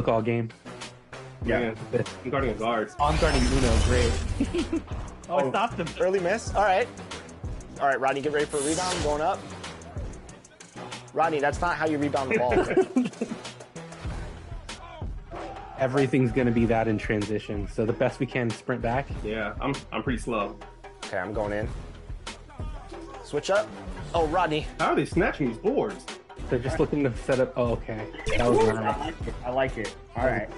all game. Yeah. I'm guarding a guard. Oh, I'm guarding Uno. Great. I stopped him. Early miss. All right. All right, Rodney, get ready for a rebound. Going up. Rodney, that's not how you rebound the ball. Everything's going to be that in transition. So the best we can, sprint back. Yeah, I'm pretty slow. Okay, I'm going in. Switch up. Oh, Rodney. How are they snatching these boards? They're just looking to set up. Oh, okay. That was nice. I like it. All right.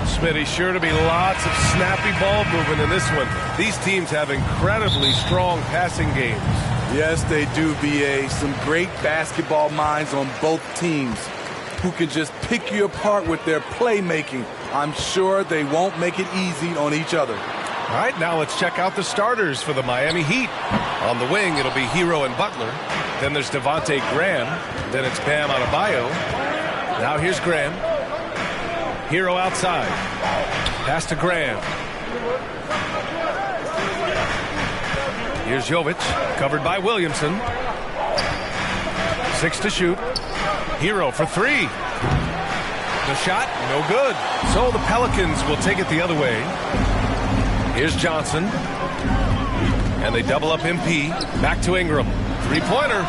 Smitty, sure to be lots of snappy ball movement in this one. These teams have incredibly strong passing games. Yes, they do, BA. Some great basketball minds on both teams who can just pick you apart with their playmaking. I'm sure they won't make it easy on each other. All right, now let's check out the starters for the Miami Heat. On the wing, it'll be Hero and Butler. Then there's Devontae Graham. Then it's Bam Adebayo. Now here's Graham. Hero outside. Pass to Graham. Here's Jovic, covered by Williamson. 6 to shoot. Hero for 3. The shot, no good. So the Pelicans will take it the other way. Here's Johnson. And they double up MP. Back to Ingram. Three-pointer.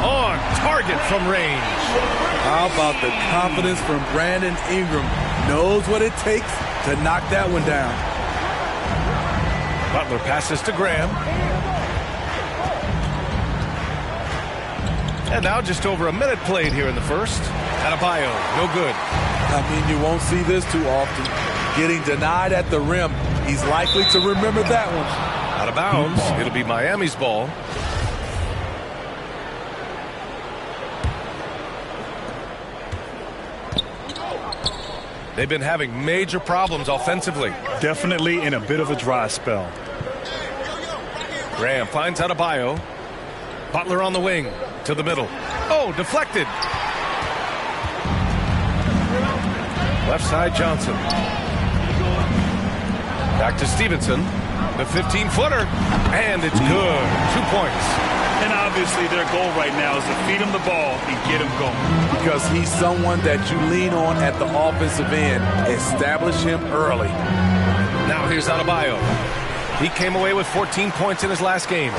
On target from range. How about the confidence from Brandon Ingram? Knows what it takes to knock that one down. Butler passes to Graham. And now just over a minute played here in the first. Adebayo, no good. I mean, you won't see this too often. Getting denied at the rim. He's likely to remember that one. Out of bounds. It'll be Miami's ball. They've been having major problems offensively. Definitely in a bit of a dry spell. Graham finds Adebayo. Butler on the wing to the middle. Oh, deflected. Left side Johnson. Back to Stevenson. The 15-footer. And it's good. 2 points. And obviously their goal right now is to feed him the ball and get him going. Because he's someone that you lean on at the offensive end. Establish him early. Now here's Adebayo. He came away with 14 points in his last game.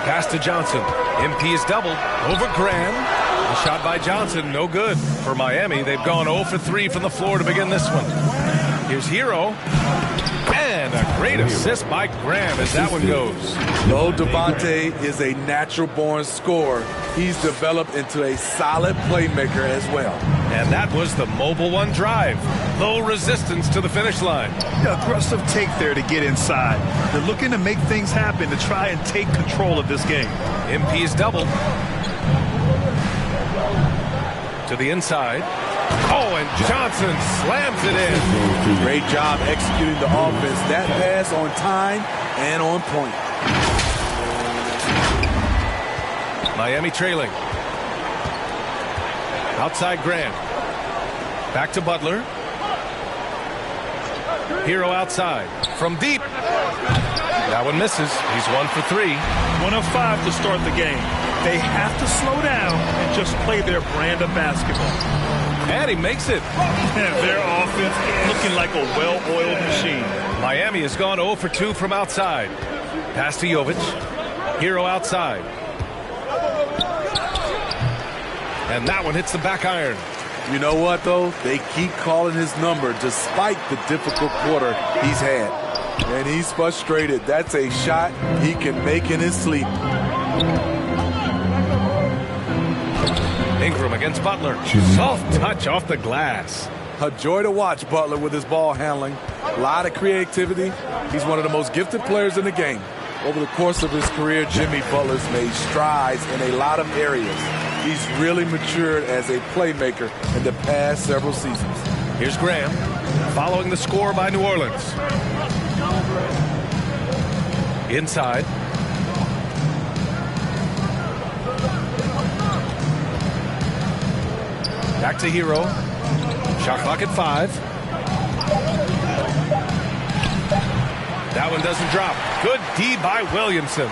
Pass to Johnson. MP is doubled over Graham. The shot by Johnson, no good. For Miami, they've gone 0 for 3 from the floor to begin this one. Here's Hero. And a great assist by Graham as that one goes. Though Devontae is a natural-born scorer, he's developed into a solid playmaker as well. And that was the mobile one drive. Low resistance to the finish line. Aggressive take there to get inside. They're looking to make things happen to try and take control of this game. MP is doubled. To the inside. Oh, and Johnson slams it in. Great job executing the offense. That pass on time and on point. Miami trailing. Outside Graham. Back to Butler. Hero outside. From deep. That one misses. He's 1 for 3. 1 of 5 to start the game. They have to slow down and just play their brand of basketball. And he makes it. Their offense looking like a well-oiled machine. Miami has gone 0 for 2 from outside. Pass to Jovic. Hero outside. And that one hits the back iron. You know what, though? They keep calling his number despite the difficult quarter he's had. And he's frustrated. That's a shot he can make in his sleep. Ingram against Butler. Soft touch off the glass. A joy to watch Butler with his ball handling. A lot of creativity. He's one of the most gifted players in the game. Over the course of his career, Jimmy Butler's made strides in a lot of areas. He's really matured as a playmaker in the past several seasons. Here's Graham, following the score by New Orleans. Inside. Back to Hero. Shot clock at 5. That one doesn't drop. Good D by Williamson.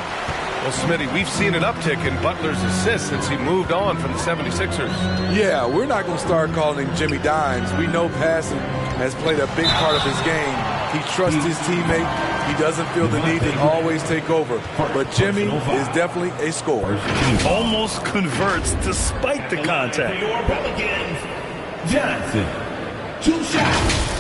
Well, Smitty, we've seen an uptick in Butler's assists since he moved on from the 76ers. Yeah, we're not going to start calling him Jimmy Dimes. We know passing has played a big part of his game. He trusts his teammate. He doesn't feel the need to always take over. But Jimmy is definitely a scorer. Almost converts despite the contact. Pelicans, Johnson. 2 shots.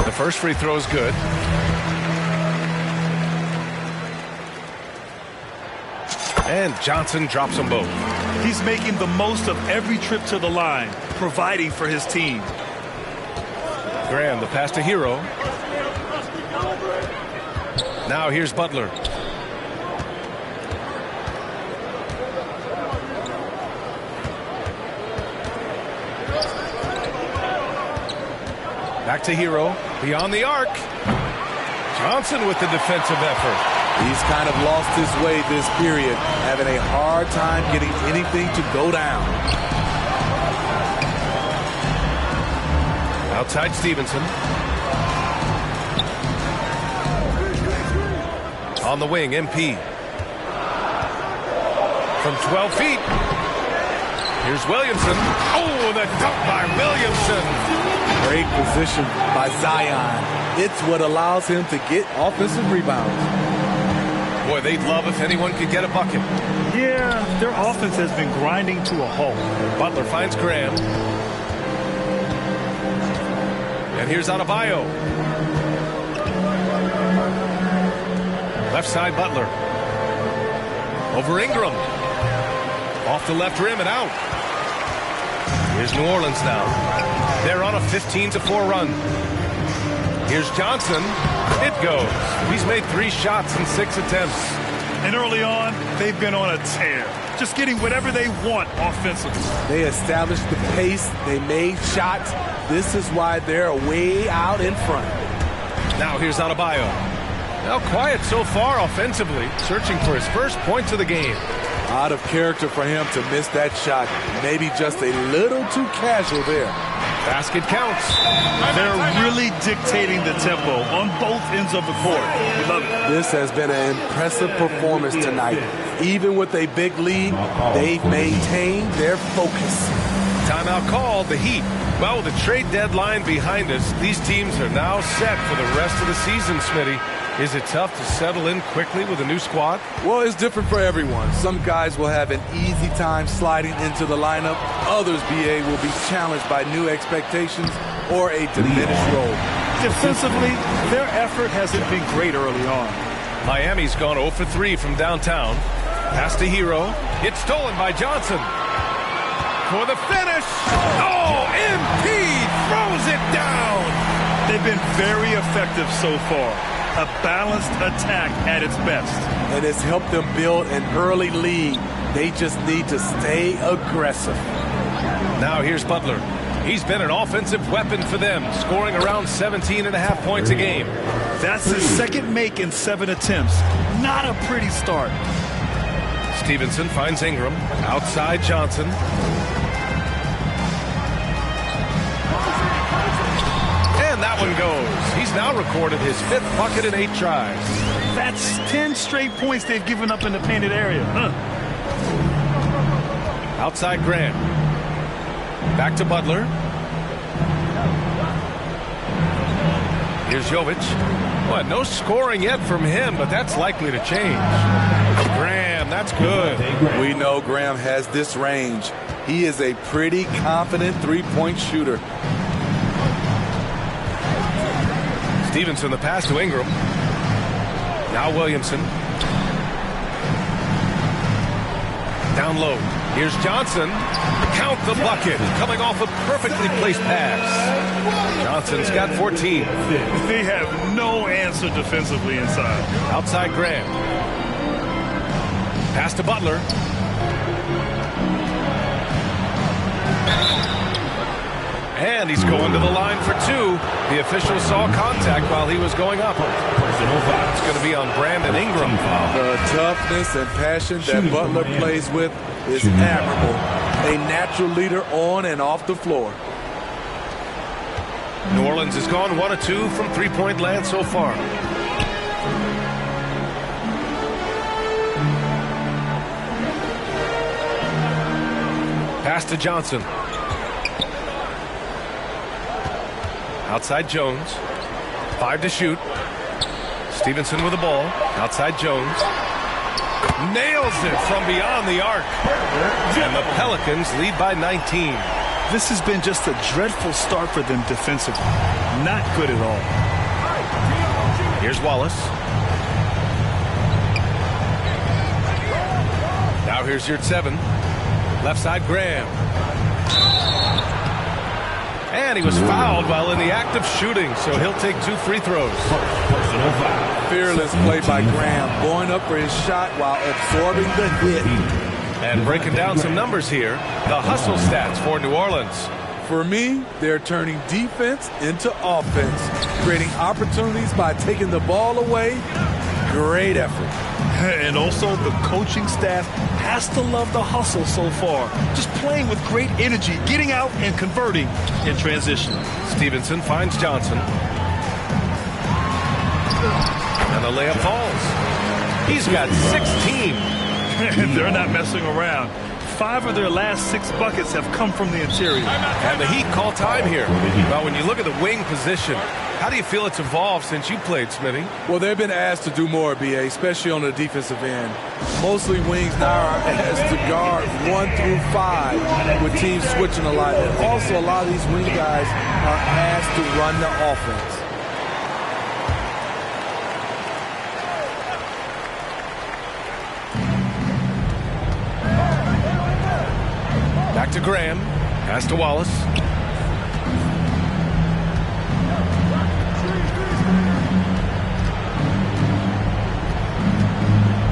The first free throw is good. And Johnson drops them both. He's making the most of every trip to the line, providing for his team. Graham, the pass to Hero. Now here's Butler. Back to Hero. Beyond the arc. Johnson with the defensive effort. He's kind of lost his way this period, having a hard time getting anything to go down. Outside Stevenson. On the wing, MP. From 12 feet. Here's Williamson. Oh, the dunk by Williamson. Great position by Zion. It's what allows him to get offensive rebounds. Boy, they'd love if anyone could get a bucket. Yeah, their offense has been grinding to a halt. Butler finds Graham. And here's Adebayo. Left side Butler. Over Ingram. Off the left rim and out. Here's New Orleans now. They're on a 15-4 run. Here's Johnson. It goes. He's made 3 shots in 6 attempts. And early on, they've been on a tear. Just getting whatever they want offensively. They established the pace. They made shots. This is why they're way out in front. Now here's Adebayo. Now quiet so far offensively, searching for his first points of the game. Out of character for him to miss that shot. Maybe just a little too casual there. Basket counts. They're really dictating the tempo on both ends of the court. We love it. This has been an impressive performance tonight. Even with a big lead, they've maintained their focus. Timeout called, the Heat. Well, with the trade deadline behind us, these teams are now set for the rest of the season, Smitty. Is it tough to settle in quickly with a new squad? Well, it's different for everyone. Some guys will have an easy time sliding into the lineup. Others, BA, will be challenged by new expectations or a diminished role. Defensively, their effort hasn't been great early on. Miami's gone 0 for 3 from downtown. Pass to Hero. It's stolen by Johnson. For the finish. Oh, MP throws it down. They've been very effective so far. A balanced attack at its best. And it's helped them build an early lead. They just need to stay aggressive. Now here's Butler. He's been an offensive weapon for them, scoring around 17.5 points a game. That's his second make in 7 attempts. Not a pretty start. Stevenson finds Ingram. Outside Johnson. And that one goes. He's now recorded his 5th bucket in 8 tries. That's 10 straight points they've given up in the painted area. Outside Graham. Back to Butler. Here's Jovic. Well, no scoring yet from him, but that's likely to change. Graham, that's good. We know Graham has this range. He is a pretty confident three-point shooter. Stevenson, the pass to Ingram. Now Williamson. Down low. Here's Johnson. Count the bucket. Coming off a perfectly placed pass. Johnson's got 14. They have no answer defensively inside. Outside Graham. Pass to Butler. And he's going to the line for 2. The official saw contact while he was going up. Personal foul. It's going to be on Brandon Ingram. The toughness and passion that Butler plays with is admirable. A natural leader on and off the floor. New Orleans has gone 1 of 2 from three-point land so far. Pass to Johnson. Outside Jones. 5 to shoot. Stevenson with the ball. Outside Jones. Nails it from beyond the arc. And the Pelicans lead by 19. This has been just a dreadful start for them defensively. Not good at all. Here's Wallace. Now here's your 7. Left side Graham. And he was fouled while in the act of shooting, so he'll take 2 free throws. Personal foul. Fearless play by Graham, going up for his shot while absorbing the hit. And breaking down some numbers here, the hustle stats for New Orleans. For me, they're turning defense into offense, creating opportunities by taking the ball away. Great effort. And also, the coaching staff has to love the hustle so far. Just playing with great energy, getting out and converting in transition. Stevenson finds Johnson. And the layup falls. He's got 16. And they're not messing around. 5 of their last 6 buckets have come from the interior. And the Heat call time here. Well, when you look at the wing position, how do you feel it's evolved since you played, Smitty? Well, they've been asked to do more, BA, especially on the defensive end. Mostly wings now are asked to guard 1 through 5 with teams switching a lot. And also a lot of these wing guys are asked to run the offense. Back to Graham. Pass to Wallace.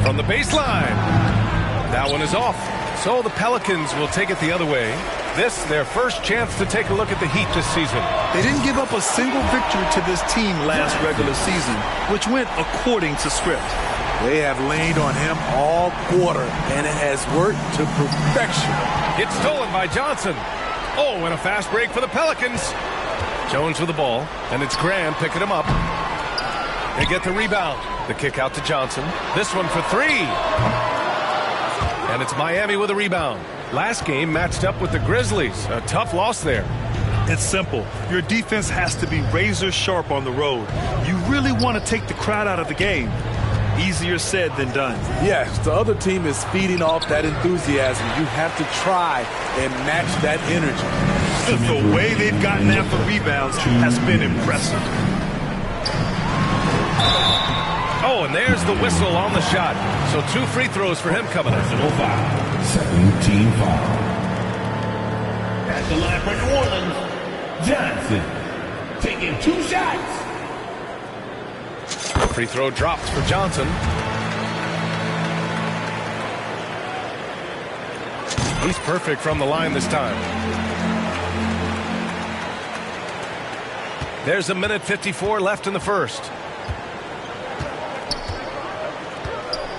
From the baseline. That one is off. So the Pelicans will take it the other way. This, their first chance to take a look at the Heat this season. They didn't give up a single victory to this team last regular season, which went according to script. They have leaned on him all quarter, and it has worked to perfection. It's stolen by Johnson. Oh, and a fast break for the Pelicans. Jones with the ball, and it's Graham picking him up. They get the rebound. The kick out to Johnson. This one for 3. And it's Miami with a rebound. Last game matched up with the Grizzlies. A tough loss there. It's simple. Your defense has to be razor sharp on the road. You really want to take the crowd out of the game. Easier said than done. Yes, the other team is feeding off that enthusiasm. You have to try and match that energy. The way they've gotten after rebounds has been impressive. Oh, and there's the whistle on the shot. So 2 free throws for him coming up. Personal foul. 17 foul. At the line for New Orleans, Johnson taking 2 shots. Free throw drops for Johnson. He's perfect from the line this time. There's 1:54 left in the first.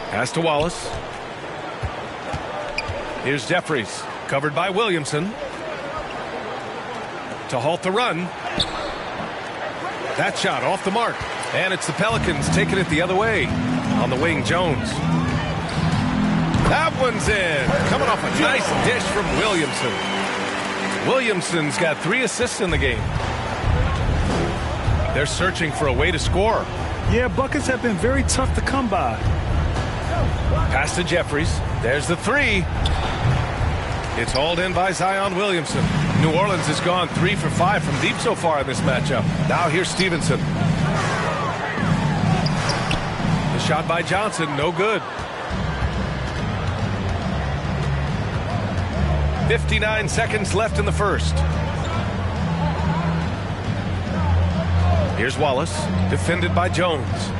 Pass to Wallace. Here's Jeffries, covered by Williamson. To halt the run. That shot off the mark. And it's the Pelicans taking it the other way. On the wing, Jones. That one's in. Coming off a nice dish from Williamson. Williamson's got 3 assists in the game. They're searching for a way to score. Yeah, buckets have been very tough to come by. Pass to Jeffries. There's the 3. It's hauled in by Zion Williamson. New Orleans has gone 3 for 5 from deep so far in this matchup. Now here's Stevenson. The shot by Johnson, no good. 59 seconds left in the first. Here's Wallace, defended by Jones.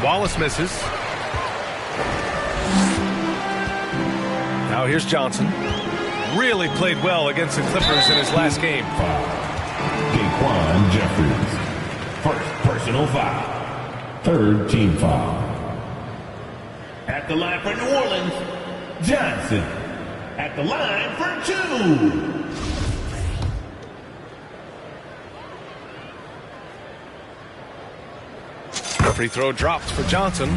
Wallace misses. Now here's Johnson. Really played well against the Clippers in his last game. Big one. on Jeffries. First personal foul. Third team foul. At the line for New Orleans, Johnson. At the line for 2. Free throw dropped for Johnson.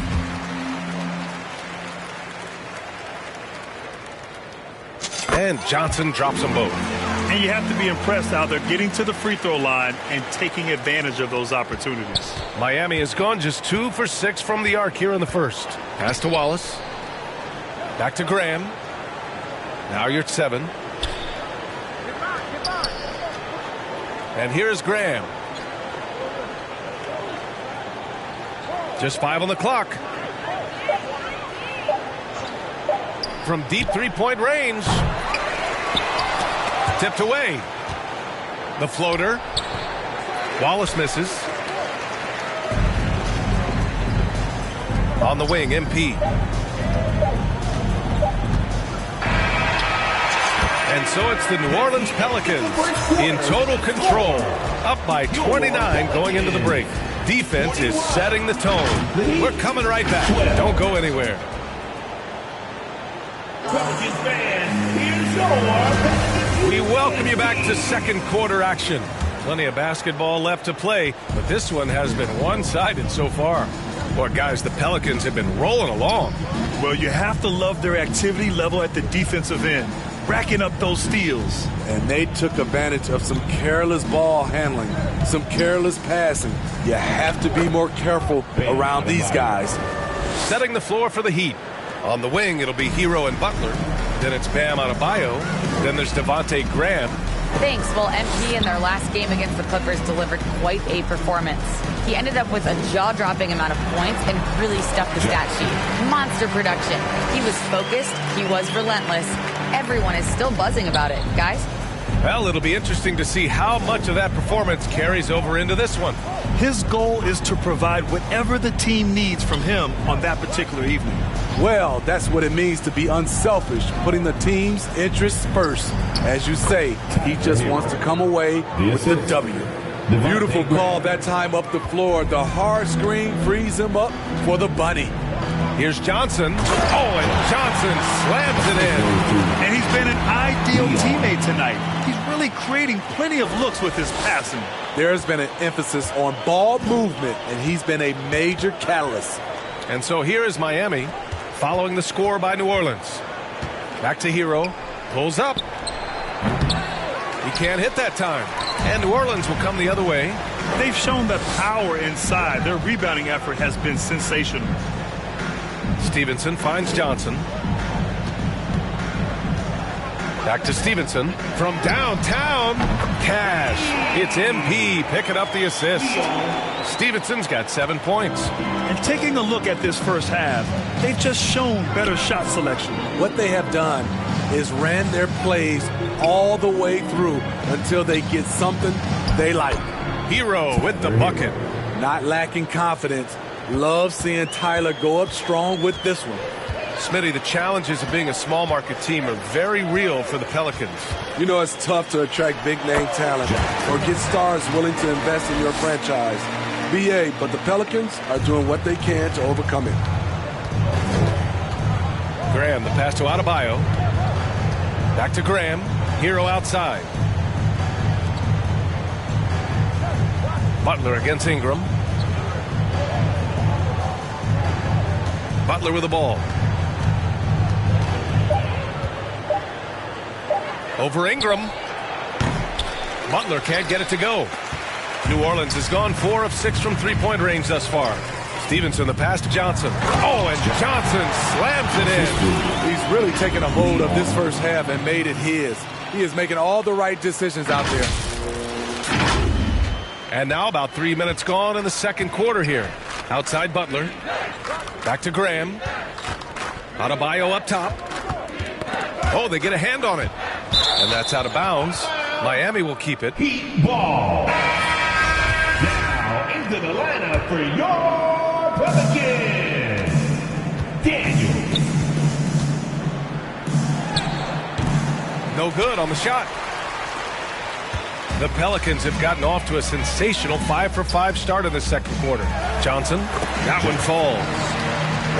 And Johnson drops them both. And you have to be impressed how they're getting to the free throw line and taking advantage of those opportunities. Miami has gone just 2 for 6 from the arc here in the first. Pass to Wallace. Back to Graham. Now you're at 7. And here's Graham. Just 5 on the clock. From deep three-point range. Tipped away. The floater. Wallace misses. On the wing, MP. And so it's the New Orleans Pelicans in total control. Up by 29 going into the break. Defense is setting the tone. We're coming right back. Don't go anywhere. Pelicans fans, here's your We welcome you back to second quarter action. Plenty of basketball left to play, but this one has been one-sided so far. Boy, guys, the Pelicans have been rolling along. Well, you have to love their activity level at the defensive end, racking up those steals. And they took advantage of some careless ball handling, some careless passing. You have to be more careful around these guys. Setting the floor for the Heat. On the wing, it'll be Hero and Butler. Then it's Bam Adebayo. Then there's Devontae Graham. Thanks. Well, MP in their last game against the Clippers delivered quite a performance. He ended up with a jaw-dropping amount of points and really stuffed the stat sheet. Monster production. He was focused. He was relentless. Everyone is still buzzing about it. Guys? Well, it'll be interesting to see how much of that performance carries over into this one. His goal is to provide whatever the team needs from him on that particular evening. Well, that's what it means to be unselfish, putting the team's interests first. As you say, he just wants to come away with the W. Beautiful call that time up the floor. The hard screen frees him up for the bunny. Here's Johnson. Oh, and Johnson slams it in. And he's been an ideal teammate tonight. He's really creating plenty of looks with his passing. There's been an emphasis on ball movement, and he's been a major catalyst. And so here is Miami following the score by New Orleans. Back to Hero. Pulls up. He can't hit that time. And New Orleans will come the other way. They've shown that power inside. Their rebounding effort has been sensational. Stevenson finds Johnson. Back to Stevenson. From downtown, Cash. It's MP picking up the assist. Stevenson's got 7 points. And taking a look at this first half, they've just shown better shot selection. What they have done is ran their plays all the way through until they get something they like. Hero with the bucket. Not lacking confidence. Love seeing Tyler go up strong with this one. Smitty, the challenges of being a small market team are very real for the Pelicans. You know it's tough to attract big name talent or get stars willing to invest in your franchise. BA, but the Pelicans are doing what they can to overcome it. Graham, the pass to Adebayo. Back to Graham. Hero outside. Butler against Ingram. Butler with the ball. Over Ingram. Butler can't get it to go. New Orleans has gone 4 of 6 from three-point range thus far. Stevenson, the pass to Johnson. Oh, and Johnson slams it in. He's really taken a hold of this first half and made it his. He is making all the right decisions out there. And now about 3 minutes gone in the second quarter here. Outside Butler. Back to Graham. Adebayo up top. Oh, they get a hand on it. And that's out of bounds. Miami will keep it. Heat ball. Now into the lineup for your Pelicans, Daniel. No good on the shot. The Pelicans have gotten off to a sensational 5-for-5 start in the second quarter. Johnson, that one falls.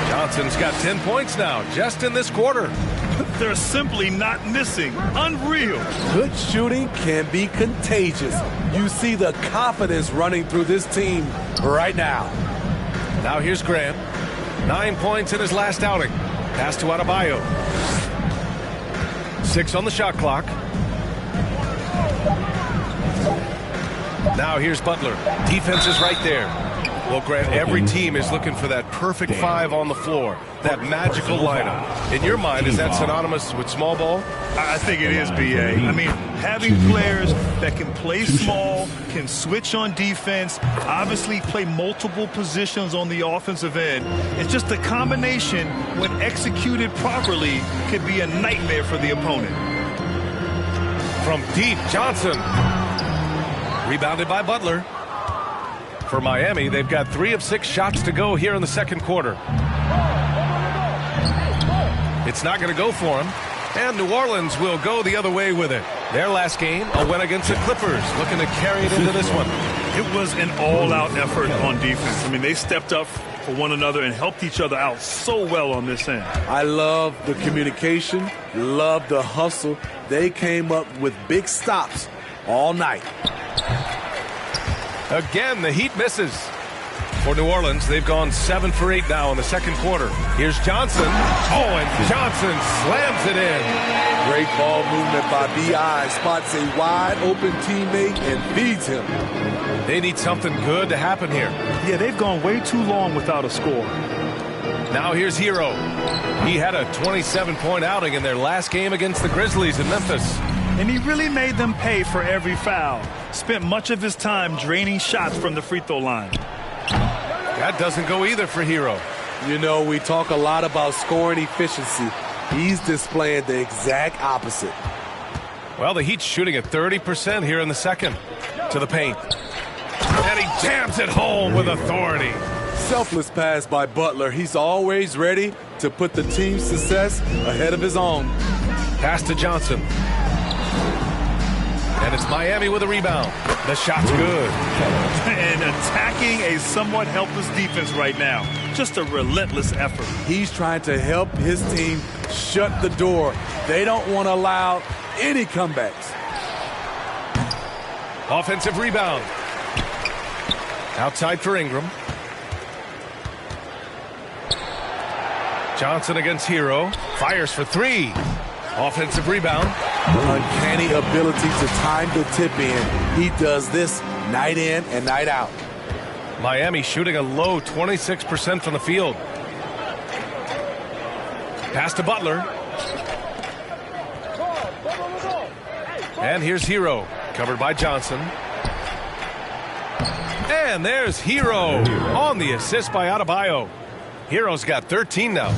Johnson's got 10 points now, just in this quarter. They're simply not missing. Unreal. Good shooting can be contagious. You see the confidence running through this team right now. Now here's Graham. 9 points in his last outing. Pass to Adebayo. 6 on the shot clock. Now here's Butler. Defense is right there. Well, Grant, every team is looking for that perfect 5 on the floor, that magical lineup. In your mind, is that synonymous with small ball? I think it is, B.A. I mean, having players that can play small, can switch on defense, obviously play multiple positions on the offensive end. It's just a combination, when executed properly, could be a nightmare for the opponent. From deep, Johnson. Rebounded by Butler. For Miami, they've got 3 of 6 shots to go here in the second quarter. It's not going to go for them. And New Orleans will go the other way with it. Their last game, a win against the Clippers, looking to carry it into this one. It was an all-out effort on defense. I mean, they stepped up for one another and helped each other out so well on this end. I love the communication, love the hustle. They came up with big stops all night. Again, the Heat misses. For New Orleans, they've gone 7 for 8 now in the second quarter. Here's Johnson. Oh, and Johnson slams it in. Great ball movement by B.I. Spots a wide-open teammate and feeds him. They need something good to happen here. Yeah, they've gone way too long without a score. Now here's Hero. He had a 27-point outing in their last game against the Grizzlies in Memphis. And he really made them pay for every foul. Spent much of his time draining shots from the free throw line. That doesn't go either for Hero. You know, we talk a lot about scoring efficiency. He's displaying the exact opposite. Well, the Heat's shooting at 30% here in the second. To the paint. And he jams it home with authority. Selfless pass by Butler. He's always ready to put the team's success ahead of his own. Pass to Johnson. And it's Miami with a rebound. The shot's good. And attacking a somewhat helpless defense right now. Just a relentless effort. He's trying to help his team shut the door. They don't want to allow any comebacks. Offensive rebound. Outside for Ingram. Johnson against Hero. Fires for 3. Offensive rebound. Uncanny ability to time the tip in. He does this night in and night out. Miami shooting a low 26% from the field. Pass to Butler. And here's Hero. Covered by Johnson. And there's Hero on the assist by Adebayo. Hero's got 13 now.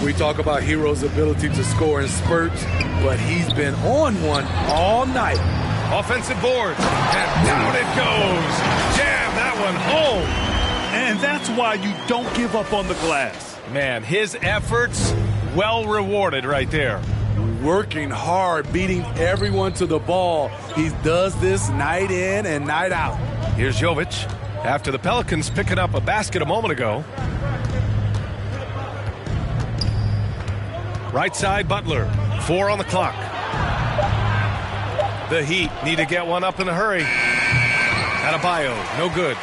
We talk about Hero's ability to score in spurts, but he's been on one all night. Offensive board, and down it goes. Jam that one home. And that's why you don't give up on the glass. Man, his efforts well rewarded right there. Working hard, beating everyone to the ball. He does this night in and night out. Here's Jovic after the Pelicans picking up a basket a moment ago. Right side, Butler. 4 on the clock. The Heat need to get one up in a hurry. Adebayo, no good.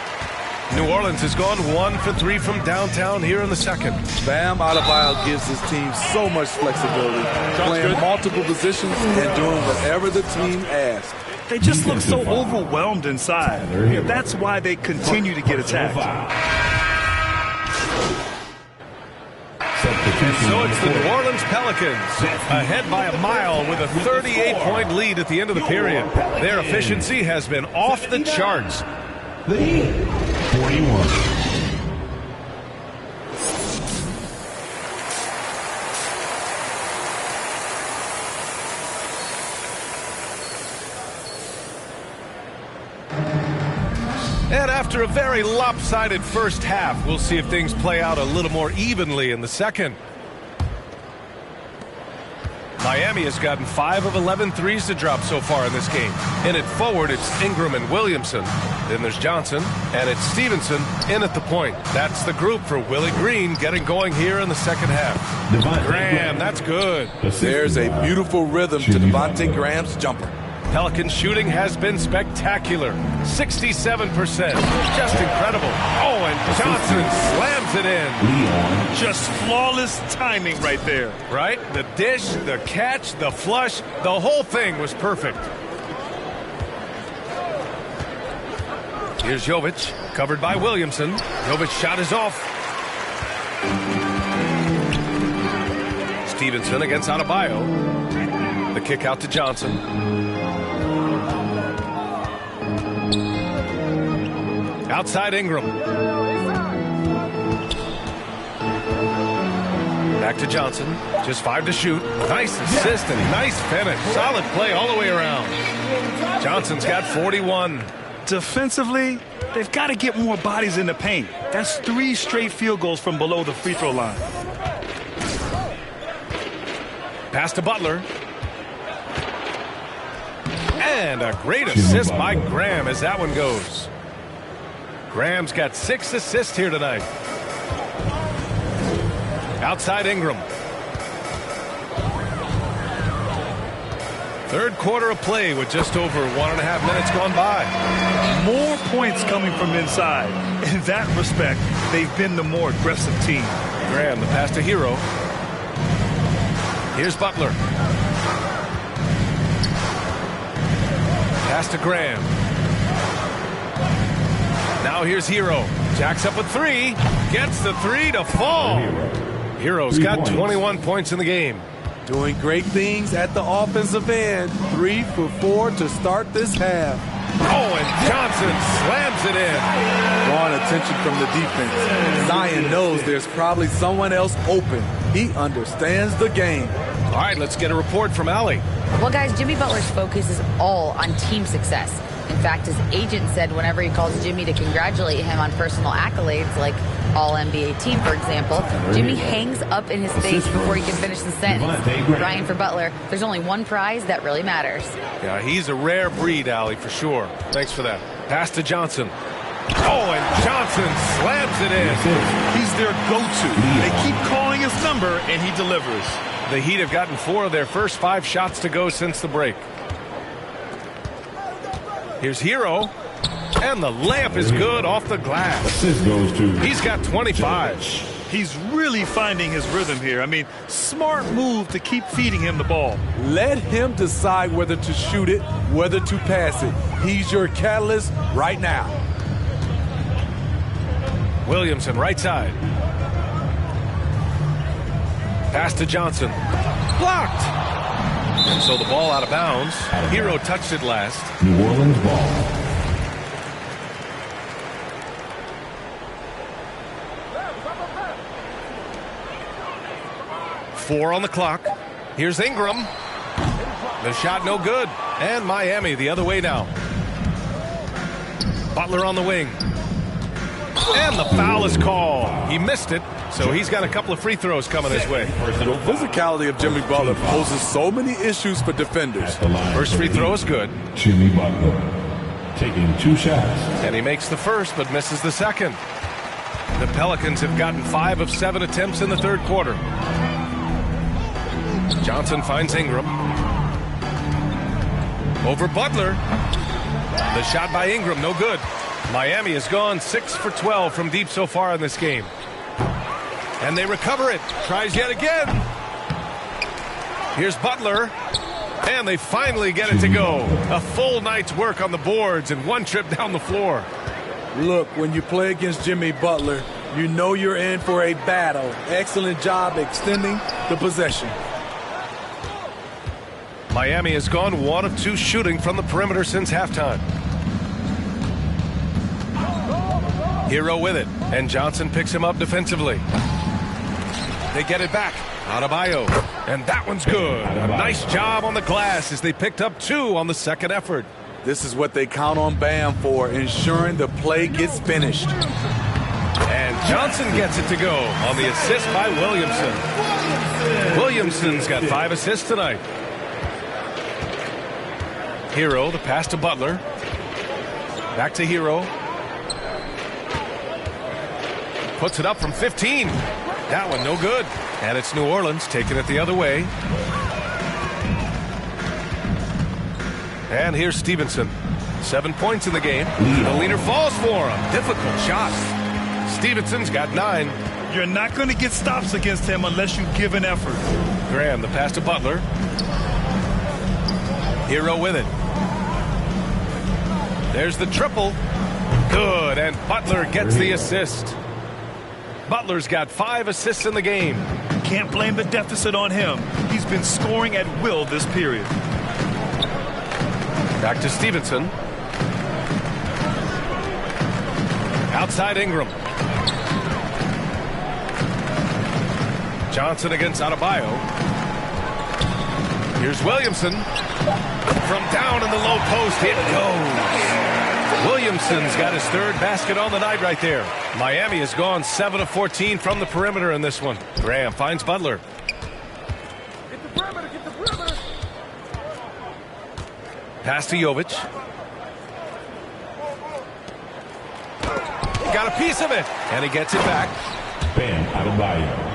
New Orleans has gone 1 for 3 from downtown here in the second. Bam Adebayo gives his team so much flexibility, playing multiple positions and doing whatever the team asks. They just look so overwhelmed inside. That's why they continue to get attacked. And so it's the New Orleans Pelicans ahead by a mile with a 38-point lead at the end of the period. Their efficiency has been off the charts. The Heat, 41. And after a very lopsided first half, we'll see if things play out a little more evenly in the second. Miami has gotten 5 of 11 threes to drop so far in this game. In it forward, it's Ingram and Williamson. Then there's Johnson, and it's Stevenson in at the point. That's the group for Willie Green getting going here in the second half. Graham, that's good. There's a beautiful rhythm to Devontae Graham's jumper. Pelican shooting has been spectacular. 67%. Just incredible. Oh, and Johnson slams it in. Just flawless timing right there. Right? The dish, the catch, the flush, the whole thing was perfect. Here's Jovic, covered by Williamson. Jovic's shot is off. Stevenson against Adebayo. The kick out to Johnson. Outside Ingram. Back to Johnson. Just 5 to shoot. Nice assist and nice finish. Solid play all the way around. Johnson's got 41. Defensively, they've got to get more bodies in the paint. That's 3 straight field goals from below the free throw line. Pass to Butler. And a great assist by Graham as that one goes. Graham's got 6 assists here tonight. Outside Ingram. Third quarter of play with just over 1.5 minutes gone by. More points coming from inside. In that respect, they've been the more aggressive team. Graham, the pass to Hero. Here's Butler. Pass to Graham. Now here's Hero. Jacks up with 3. Gets the 3 to fall. Hero's got 21 points in the game. Doing great things at the offensive end. 3 for 4 to start this half. Oh, and Johnson slams it in. Drawing attention from the defense. Zion knows there's probably someone else open. He understands the game. All right, let's get a report from Allie. Well, guys, Jimmy Butler's focus is all on team success. In fact, his agent said whenever he calls Jimmy to congratulate him on personal accolades, like All-NBA team, for example, Jimmy hangs up in his face before he can finish the sentence. Ryan, for Butler, there's only one prize that really matters. Yeah, he's a rare breed, Allie, for sure. Thanks for that. Pass to Johnson. Oh, and Johnson slams it in. He's their go-to. They keep calling his number, and he delivers. The Heat have gotten 4 of their first 5 shots to go since the break. Here's Hero. And the layup is good off the glass. He's got 25. He's really finding his rhythm here. I mean, smart move to keep feeding him the ball. Let him decide whether to shoot it, whether to pass it. He's your catalyst right now. Williamson, right side. Pass to Johnson. Blocked. And so the ball out of bounds. Hero touched it last. New Orleans ball. Four on the clock. Here's Ingram. The shot no good. And Miami the other way now. Butler on the wing. And the foul is called. He missed it, so he's got a couple of free throws coming his way. The physicality of Jimmy Butler poses so many issues for defenders. First free throw is good. Jimmy Butler taking 2 shots. And he makes the first, but misses the second. The Pelicans have gotten 5 of 7 attempts in the third quarter. Johnson finds Ingram. Over Butler. The shot by Ingram, no good. Miami has gone 6 for 12 from deep so far in this game. And they recover it. Tries yet again. Here's Butler. And they finally get it to go. A full night's work on the boards and 1 trip down the floor. Look, when you play against Jimmy Butler, you know you're in for a battle. Excellent job extending the possession. Miami has gone 1 of 2 shooting from the perimeter since halftime. Hero with it, and Johnson picks him up defensively. They get it back. Adebayo, and that one's good. A nice job on the glass as they picked up 2 on the second effort. This is what they count on Bam for, ensuring the play gets finished. And And Johnson gets it to go on the assist by Williamson. Williamson's got 5 assists tonight. Hero, the pass to Butler. Back to Hero. Puts it up from 15. That one no good. And it's New Orleans taking it the other way. And here's Stevenson. 7 points in the game. The leader falls for him. Difficult shot. Stevenson's got 9. You're not going to get stops against him unless you give an effort. Graham, the pass to Butler. Hero with it. There's the triple. Good, and Butler gets the assist. Butler's got 5 assists in the game. Can't blame the deficit on him. He's been scoring at will this period. Back to Stevenson. Outside Ingram. Johnson against Adebayo. Here's Williamson. From down in the low post, it goes. Williamson's got his 3rd basket on the night right there. Miami has gone 7 of 14 from the perimeter in this one. Graham finds Butler. Get the perimeter, get the perimeter. Pass to Jovic. Got a piece of it, and he gets it back. Bam Adebayo.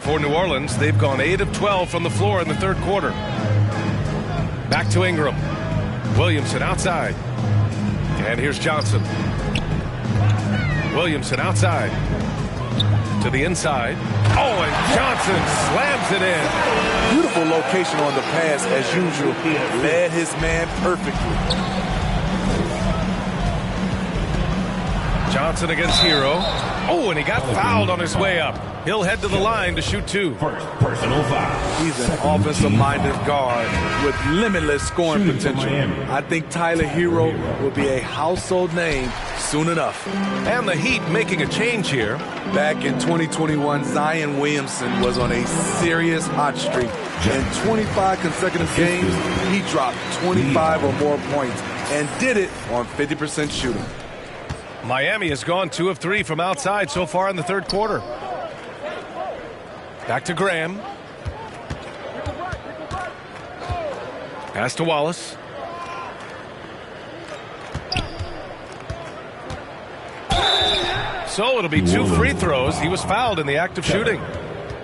For New Orleans, they've gone 8 of 12 from the floor in the 3rd quarter. Back to Ingram. Williamson outside. And here's Johnson. Williamson outside. To the inside. Oh, and Johnson slams it in. Beautiful location on the pass as usual. Led his man perfectly. Johnson against Hero. Oh, and he got fouled on his way up. He'll head to the line to shoot 2. First personal foul. He's an offensive-minded guard with limitless scoring potential. I think Tyler Hero will be a household name soon enough. And the Heat making a change here. Back in 2021, Zion Williamson was on a serious hot streak. In 25 consecutive games, he dropped 25 or more points and did it on 50% shooting. Miami has gone 2 of 3 from outside so far in the 3rd quarter. Back to Graham. Pass to Wallace. So it'll be 2 free throws. He was fouled in the act of shooting.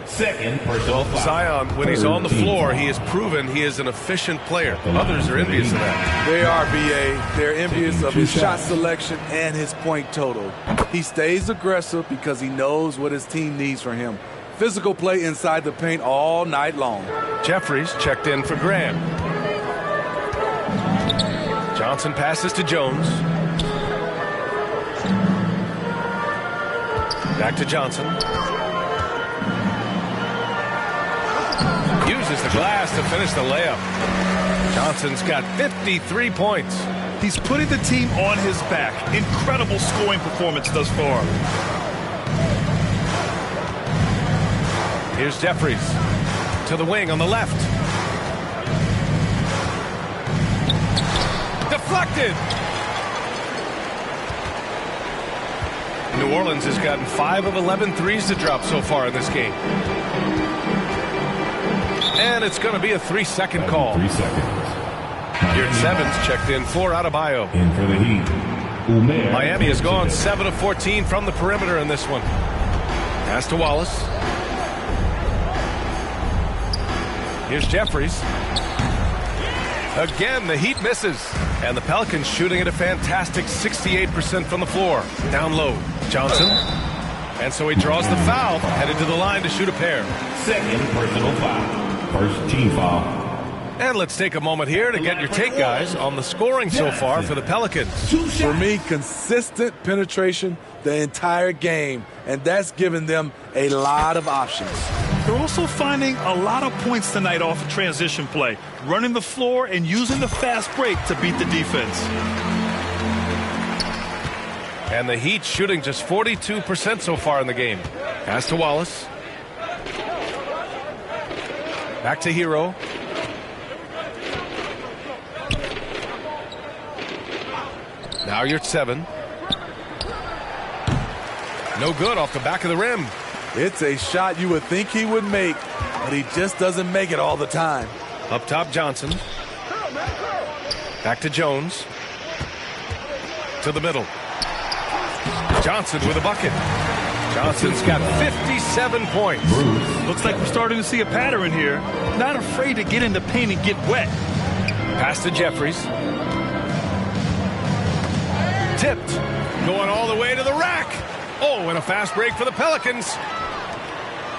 Second personal foul. Zion, when he's on the floor, he has proven he is an efficient player. Others are envious of that. They are, B.A. They're envious of his shot selection and his point total. He stays aggressive because he knows what his team needs from him. Physical play inside the paint all night long. Jeffries checked in for Graham. Johnson passes to Jones. Back to Johnson. Uses the glass to finish the layup. Johnson's got 53 points. He's putting the team on his back. Incredible scoring performance thus far. Here's Jeffries to the wing on the left. Deflected. New Orleans has gotten 5 of 11 threes to drop so far in this game. And it's going to be a 3-second call. 3 seconds. Garrett Sevens checked in for Adebayo. In for the Heat. Miami has gone 7 of 14 from the perimeter in this one. Pass to Wallace. Here's Jeffries. Again, the Heat misses. And the Pelicans shooting at a fantastic 68% from the floor. Down low, Johnson. And so he draws the foul, headed to the line to shoot a pair. Second personal foul. First team foul. And let's take a moment here to get your take, guys, on the scoring so far for the Pelicans. For me, consistent penetration the entire game, and that's given them a lot of options. They're also finding a lot of points tonight off of transition play, running the floor and using the fast break to beat the defense. And the Heat shooting just 42% so far in the game. Pass to Wallace. Back to Hero. Now you're at 7. No good off the back of the rim. It's a shot you would think he would make, but he just doesn't make it all the time. Up top, Johnson. Back to Jones. To the middle. Johnson with a bucket. Johnson's got 57 points. Looks like we're starting to see a pattern here. Not afraid to get in the paint and get wet. Pass to Jeffries. Tipped. Going all the way to the rack. Oh, and a fast break for the Pelicans.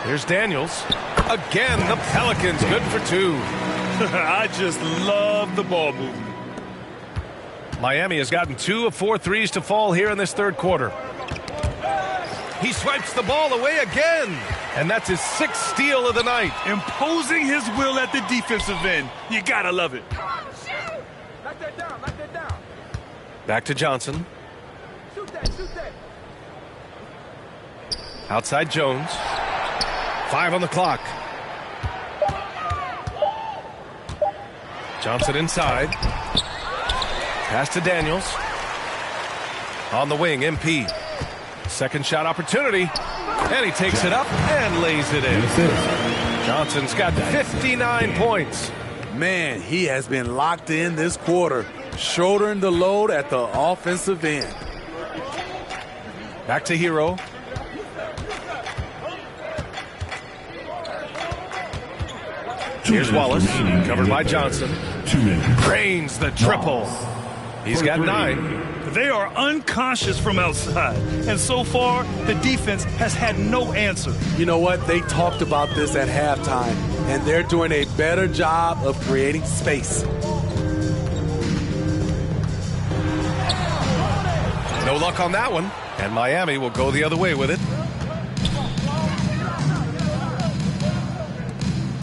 Here's Daniels. Again, the Pelicans good for 2. I just love the ball movement. Miami has gotten 2 of 4 threes to fall here in this third quarter. He swipes the ball away again. And that's his 6th steal of the night. Imposing his will at the defensive end. You gotta love it. Back to Johnson. Outside Jones. 5 on the clock. Johnson inside. Pass to Daniels. On the wing, MP. Second shot opportunity. And he takes it up and lays it in. Johnson's got 59 points. Man, he has been locked in this quarter, shouldering the load at the offensive end. Back to Hero. Here's Wallace, covered by Johnson. Drains the triple. He's got 9. They are unconscious from outside, and so far, the defense has had no answer. You know what? They talked about this at halftime, and they're doing a better job of creating space. No luck on that one, and Miami will go the other way with it.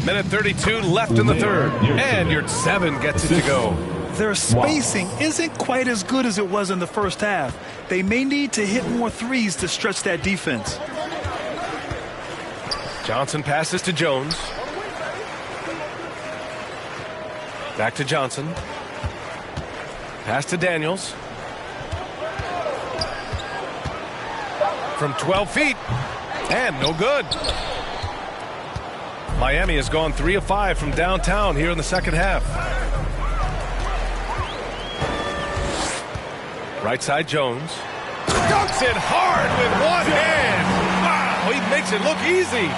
Minute 32 left in the third, and your 7 gets it to go. Their spacing isn't quite as good as it was in the first half. They may need to hit more threes to stretch that defense. Johnson passes to Jones. Back to Johnson. Pass to Daniels. From 12 feet, and no good. Miami has gone 3 of 5 from downtown here in the second half. Right side Jones. Dunks it hard with one hand. Wow, he makes it look easy.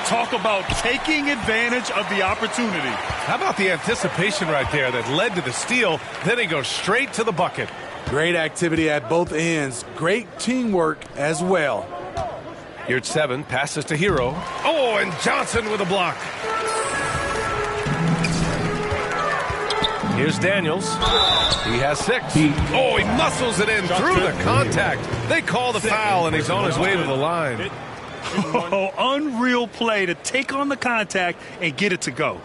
Talk about taking advantage of the opportunity. How about the anticipation right there that led to the steal? Then he goes straight to the bucket. Great activity at both ends. Great teamwork as well. Here at 7, passes to Hero. Oh, and Johnson with a block. Here's Daniels. He has 6. Oh, he muscles it in through the contact. They call the foul, and he's on his way to the line. Oh, unreal play to take on the contact and get it to go.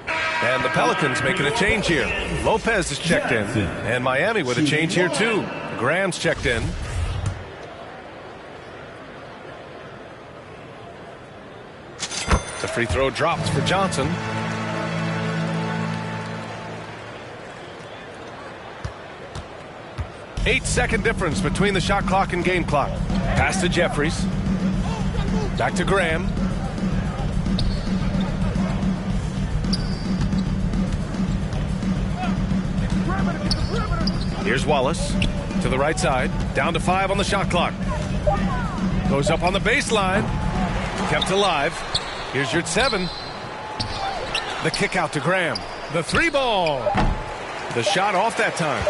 And the Pelicans making a change here. Lopez is checked in, and Miami with a change here too. Graham's checked in. The free throw drops for Johnson. Eight-second difference between the shot clock and game clock. Pass to Jeffries. Back to Graham. Here's Wallace to the right side. Down to 5 on the shot clock. Goes up on the baseline. Kept alive. Here's your 7. The kick out to Graham. The 3 ball. The shot off that time.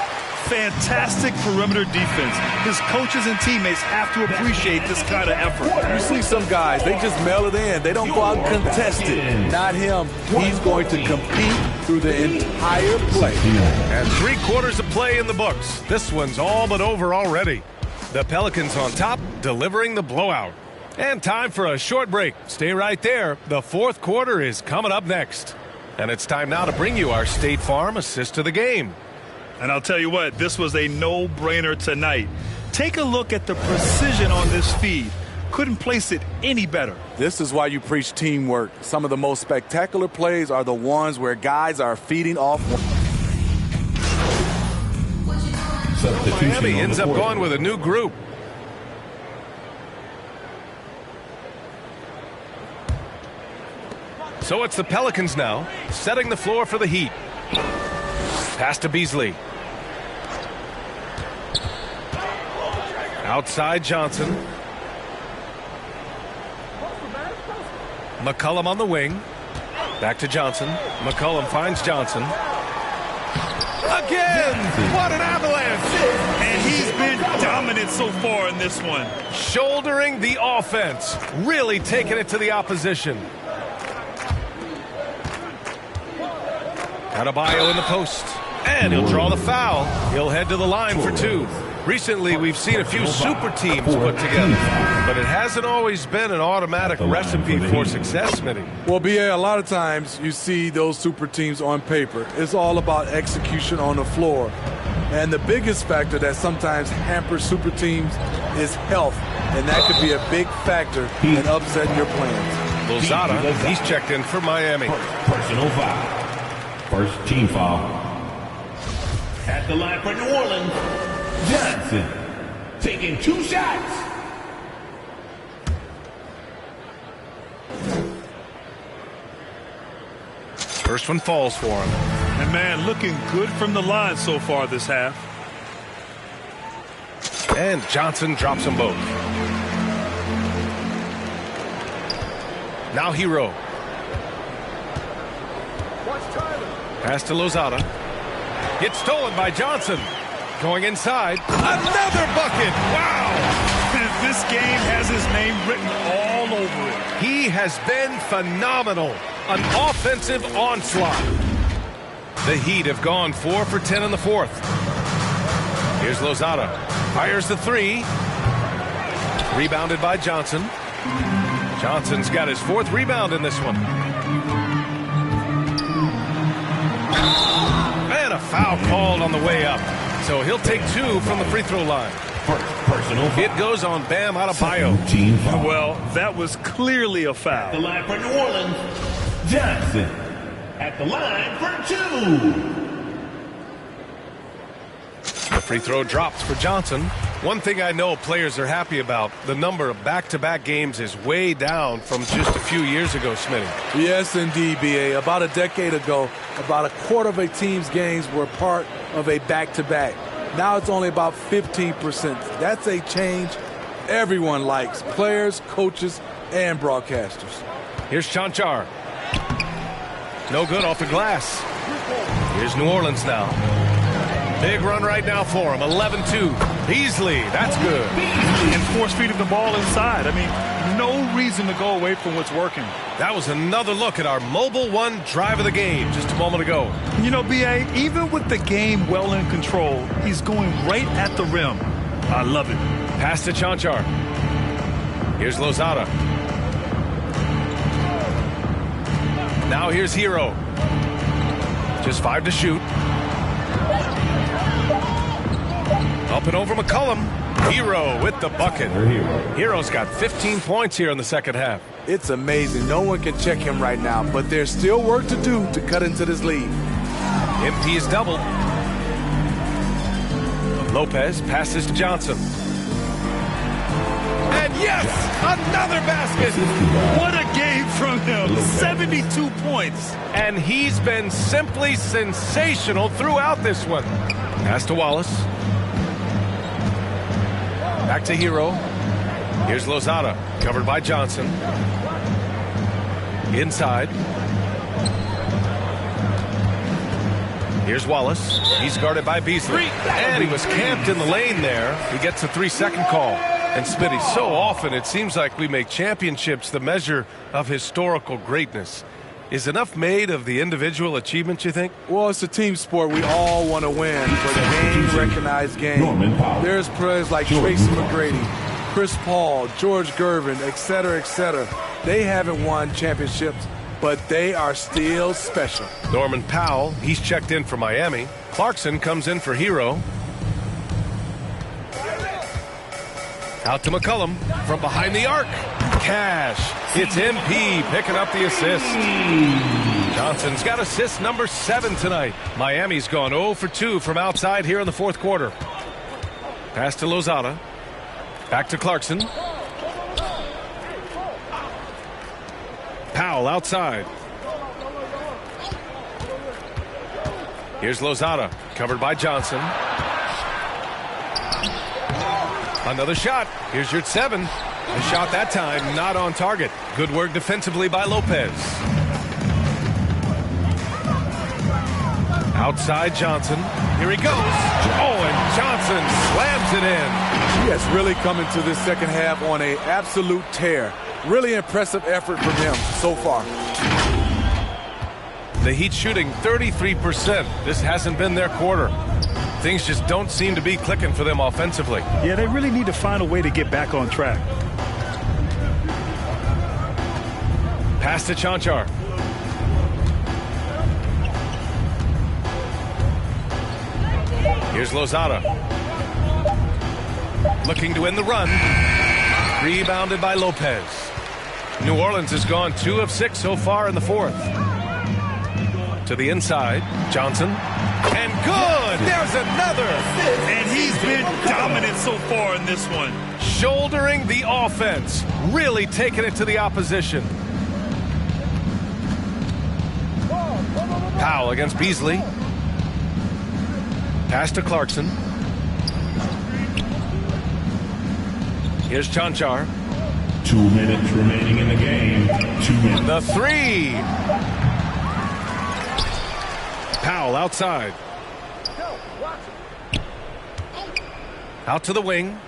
Fantastic perimeter defense. His coaches and teammates have to appreciate this kind of effort. You see some guys, they just mail it in. They don't go out and contest it. Not him. He's going to compete through the entire play. And 3 quarters of play in the books. This one's all but over already. The Pelicans on top, delivering the blowout. And time for a short break. Stay right there. The fourth quarter is coming up next. And it's time now to bring you our State Farm assist to the game. And I'll tell you what, this was a no-brainer tonight. Take a look at the precision on this feed. Couldn't place it any better. This is why you preach teamwork. Some of the most spectacular plays are the ones where guys are feeding off. Substitution Miami on ends the up court. going with a new group. So it's the Pelicans now, setting the floor for the Heat. Pass to Beasley. Outside Johnson. McCollum on the wing. Back to Johnson. McCollum finds Johnson. Again! What an avalanche! And he's been dominant so far in this one. Shouldering the offense. Really taking it to the opposition. Adebayo in the post. And he'll draw the foul. He'll head to the line for two. Recently, we've seen a few super teams put together, but it hasn't always been an automatic recipe for success, Smitty. Well, BA, a lot of times you see those super teams on paper. It's all about execution on the floor. And the biggest factor that sometimes hampers super teams is health, and that could be a big factor in upsetting your plans. Lozada, he's checked in for Miami. Personal foul. First team foul. At the line for New Orleans, Johnson taking 2 shots. First one falls for him. And man, looking good from the line so far this half. And Johnson drops them both. Now Hero. Pass to Lozada. It's stolen by Johnson. Going inside. Another bucket. Wow. This game has his name written all over it. He has been phenomenal. An offensive onslaught. The Heat have gone 4 for 10 in the fourth. Here's Lozada. Fires the three. Rebounded by Johnson. Johnson's got his 4th rebound in this one. And a foul called on the way up. So he'll take 2 from the free throw line. First personal foul. It goes on Bam Adebayo. Team foul. Well, that was clearly a The foul. line for New Orleans, Johnson. At the line for 2. The free throw drops for Johnson. One thing I know players are happy about, the number of back-to-back games is way down from just a few years ago, Smitty. Yes, indeed, BA. About a decade ago, about a quarter of a team's games were part of a back-to-back. Now it's only about 15%. That's a change everyone likes, players, coaches, and broadcasters. Here's Chanchar. No good off the glass. Here's New Orleans now. Big run right now for him, 11-2. Beasley, that's good. And force feeding the ball inside. I mean, no reason to go away from what's working. That was another look at our Mobile One drive of the game just a moment ago. You know, B.A., even with the game well in control, he's going right at the rim. I love it. Pass to Chanchar. Here's Lozada. Now here's Hero. Just 5 to shoot. Up and over McCollum. Hero with the bucket. Hero's got 15 points here in the second half. It's amazing. No one can check him right now, but there's still work to do to cut into this lead. MP is doubled. Lopez passes to Johnson. And yes, another basket. What a game from him. 72 points. And he's been simply sensational throughout this one. Pass to Wallace. Back to Hero. Here's Lozada, covered by Johnson. Inside. Here's Wallace. He's guarded by Beasley. And he was camped in the lane there. He gets a 3-second call. And Smitty, so often it seems like we make championships the measure of historical greatness. Is enough made of the individual achievements, you think? Well, it's a team sport. We all want to win for the game-recognized game. There's players like Tracy McGrady, Chris Paul, George Gervin, et cetera, et cetera. They haven't won championships, but they are still special. Norman Powell, he's checked in for Miami. Clarkson comes in for Hero. Out to McCollum from behind the arc. Cash. It's MP picking up the assist. Johnson's got assist number 7 tonight. Miami's gone 0 for 2 from outside here in the fourth quarter. Pass to Lozada. Back to Clarkson. Powell outside. Here's Lozada, covered by Johnson. Another shot. Here's your 7. The shot that time not on target. Good work defensively by Lopez. Outside Johnson. Here he goes. Oh, and Johnson slams it in. He has really come into this second half on an absolute tear. Really impressive effort from him so far. The Heat shooting 33%. This hasn't been their quarter. Things just don't seem to be clicking for them offensively. Yeah, they really need to find a way to get back on track. Pass to Chanchar. Here's Lozada. Looking to end the run. Rebounded by Lopez. New Orleans has gone 2 of 6 so far in the fourth. To the inside, Johnson. And good! There's another! And he's been dominant so far in this one. Shouldering the offense. Really taking it to the opposition. Powell against Beasley. Pass to Clarkson. Here's Chanchar. 2 minutes remaining in the game. 2 minutes. The 3. Powell outside. Out to the wing.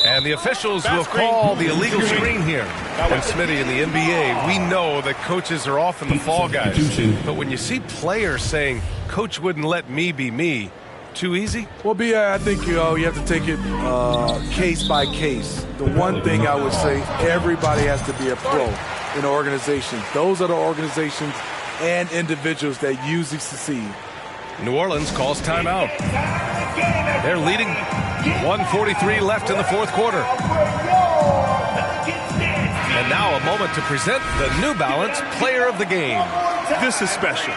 And the officials will call the illegal screen here. And Smitty, in the NBA, we know that coaches are often the fall guys. But when you see players saying, "Coach wouldn't let me be me," too easy? Well, B.A., I think you have to take it case by case. The one thing I would say, everybody has to be a pro in an organization. Those are the organizations and individuals that usually succeed. New Orleans calls timeout. They're leading. 1:43 left in the fourth quarter. And now a moment to present the New Balance Player of the Game. This is special.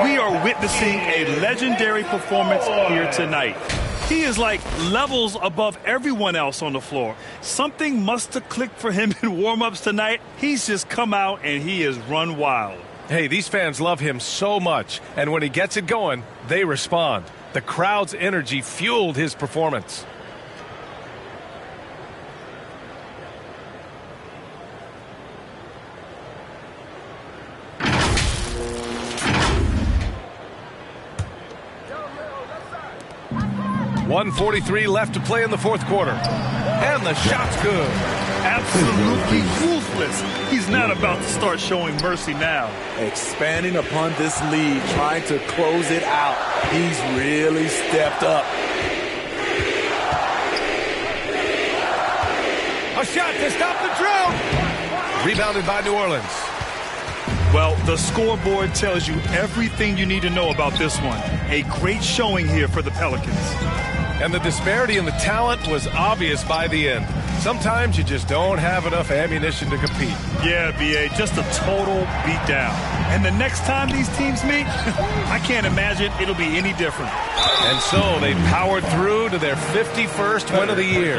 We are witnessing a legendary performance here tonight. He is like levels above everyone else on the floor. Something must have clicked for him in warm-ups tonight. He's just come out and he has run wild. Hey, these fans love him so much, and when he gets it going, they respond. The crowd's energy fueled his performance. .143 left to play in the fourth quarter. And the shot's good. Absolutely ruthless. He's not about to start showing mercy now. Expanding upon this lead, trying to close it out. He's really stepped up. A shot to stop the drought. Rebounded by New Orleans. Well, the scoreboard tells you everything you need to know about this one. A great showing here for the Pelicans. And the disparity in the talent was obvious by the end. Sometimes you just don't have enough ammunition to compete. Yeah, B.A., just a total beatdown. And the next time these teams meet, I can't imagine it'll be any different. And so they powered through to their 51st win of the year.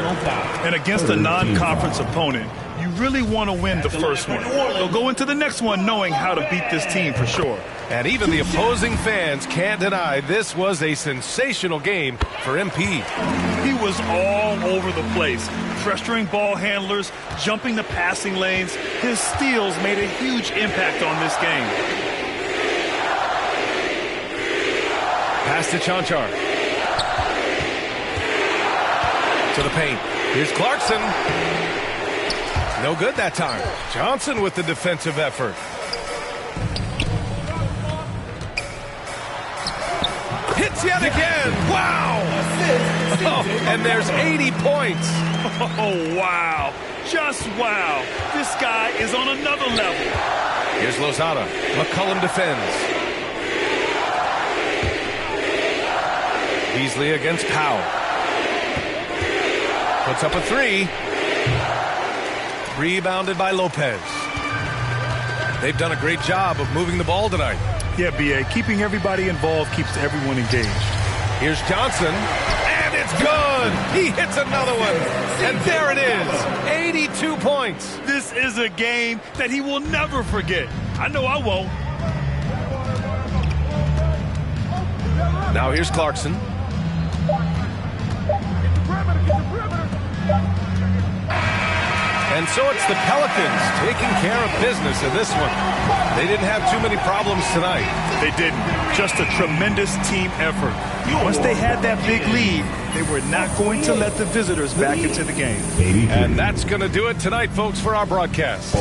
And against a non-conference opponent, you really want to win the first one. They'll go into the next one knowing how to beat this team for sure. And even the opposing fans can't deny this was a sensational game for MP. He was all over the place, pressuring ball handlers, jumping the passing lanes. His steals made a huge impact on this game. Pass to Chanchar. To the paint. Here's Clarkson. No good that time. Johnson with the defensive effort. Hits yet again. Wow. Oh, and there's 80 points. Oh, wow. Just wow. This guy is on another level. Here's Lozada. McCollum defends. Beasley against Powell. Puts up a 3. Rebounded by Lopez. They've done a great job of moving the ball tonight. Yeah, B.A., keeping everybody involved keeps everyone engaged. Here's Johnson, and it's good. He hits another one, and there it is, 82 points. This is a game that he will never forget. I know I won't. Now here's Clarkson. And so it's the Pelicans taking care of business in this one. They didn't have too many problems tonight. They didn't. Just a tremendous team effort. Once they had that big lead, they were not going to let the visitors back into the game. And that's going to do it tonight, folks, for our broadcast.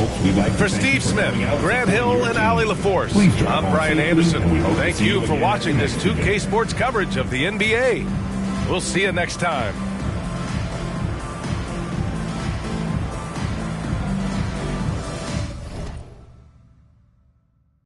For Steve Smith, Grant Hill, and Allie LaForce, I'm Brian Anderson. Thank you for watching this 2K Sports coverage of the NBA. We'll see you next time.